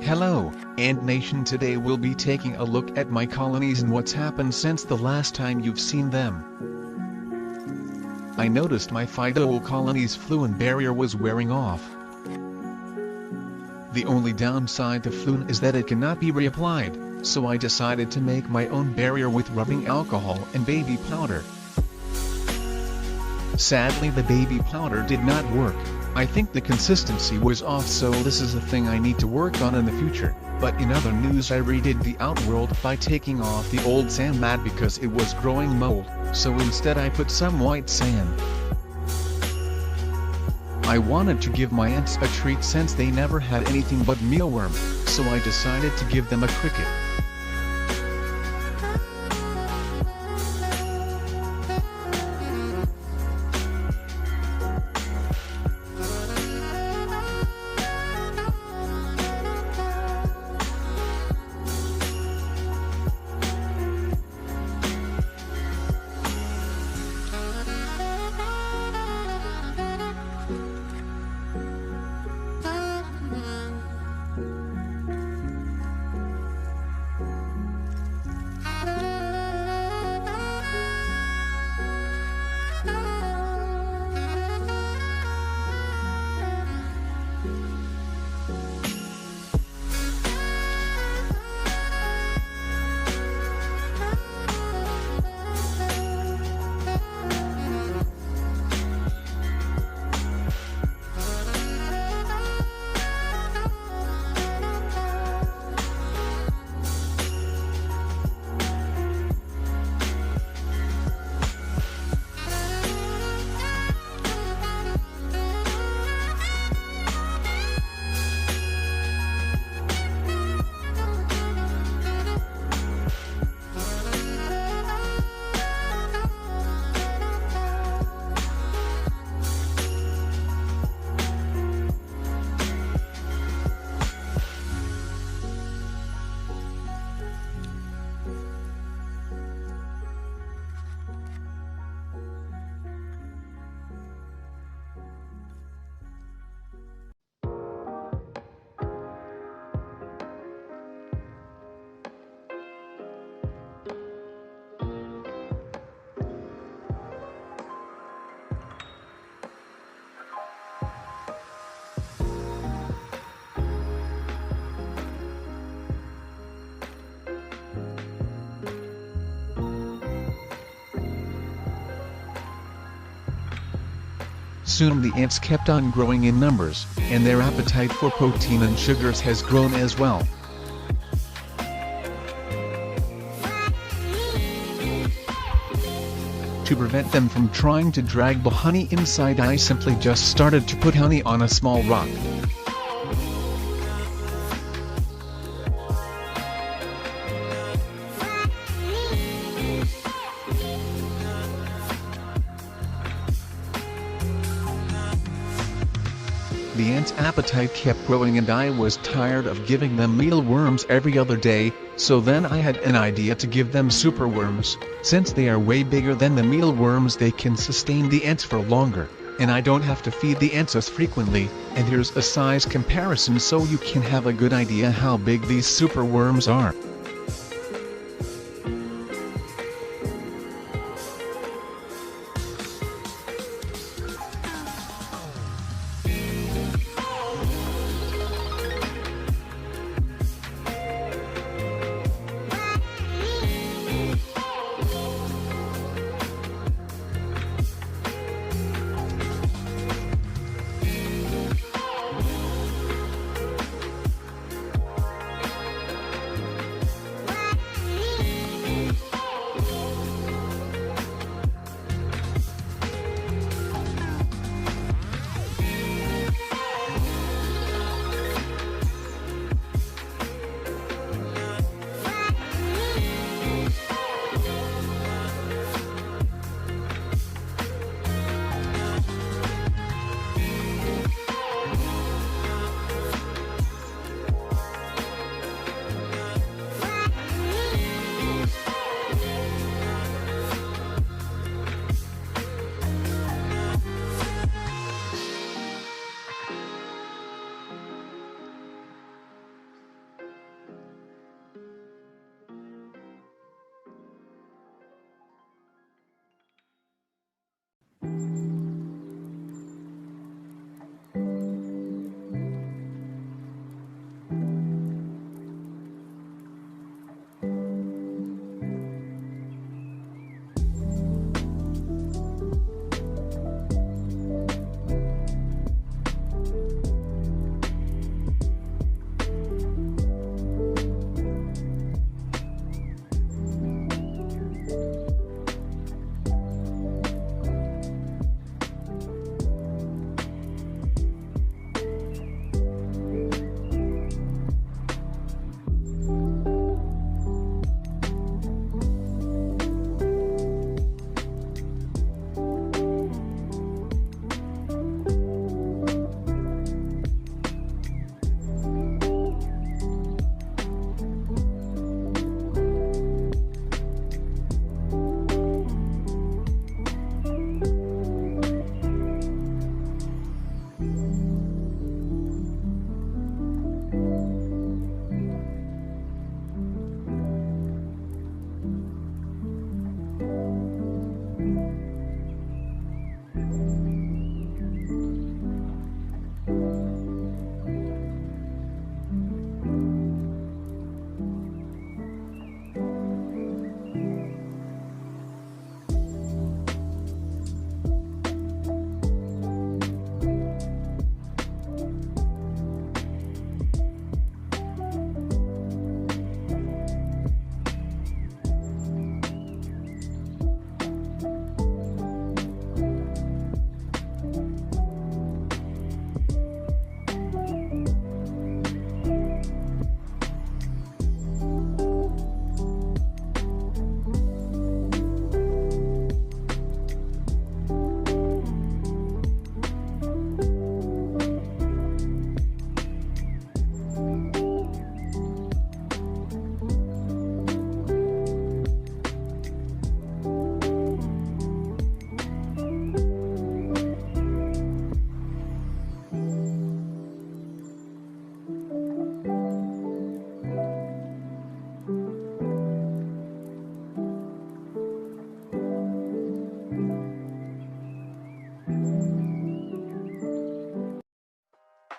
Hello, Ant Nation. Today we'll be taking a look at my colonies and what's happened since the last time you've seen them. I noticed my Pheidole colony's fluent barrier was wearing off. The only downside to fluent is that it cannot be reapplied, so I decided to make my own barrier with rubbing alcohol and baby powder. Sadly, the baby powder did not work. I think the consistency was off, so this is a thing I need to work on in the future. But in other news, I redid the Outworld by taking off the old sand mat because it was growing mold, so instead I put some white sand. I wanted to give my ants a treat since they never had anything but mealworm, so I decided to give them a cricket. Soon the ants kept on growing in numbers, and their appetite for protein and sugars has grown as well. To prevent them from trying to drag the honey inside, I simply just started to put honey on a small rock. The ants' appetite kept growing and I was tired of giving them mealworms every other day, so then I had an idea to give them superworms. Since they are way bigger than the mealworms, they can sustain the ants for longer, and I don't have to feed the ants as frequently. And here's a size comparison so you can have a good idea how big these superworms are.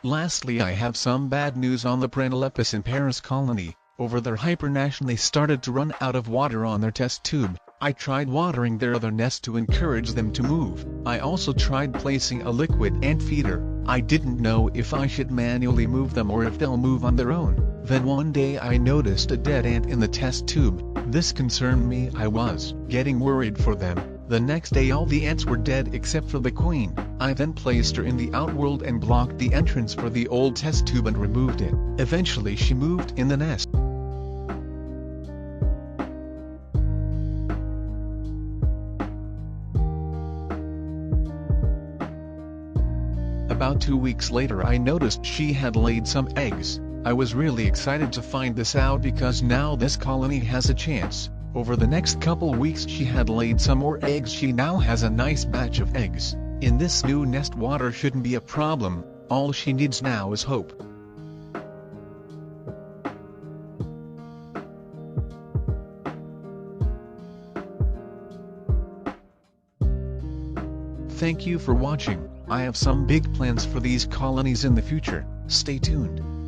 Lastly, I have some bad news on the Prenolepis in Paris colony. Over their hibernation they started to run out of water on their test tube. I tried watering their other nest to encourage them to move. I also tried placing a liquid ant feeder. I didn't know if I should manually move them or if they'll move on their own. Then one day I noticed a dead ant in the test tube. This concerned me. I was getting worried for them. The next day all the ants were dead except for the queen. I then placed her in the Outworld and blocked the entrance for the old test tube and removed it. Eventually she moved in the nest. About 2 weeks later I noticed she had laid some eggs. I was really excited to find this out because now this colony has a chance. Over the next couple weeks she had laid some more eggs. She now has a nice batch of eggs. In this new nest water shouldn't be a problem. All she needs now is hope. Thank you for watching. I have some big plans for these colonies in the future. Stay tuned.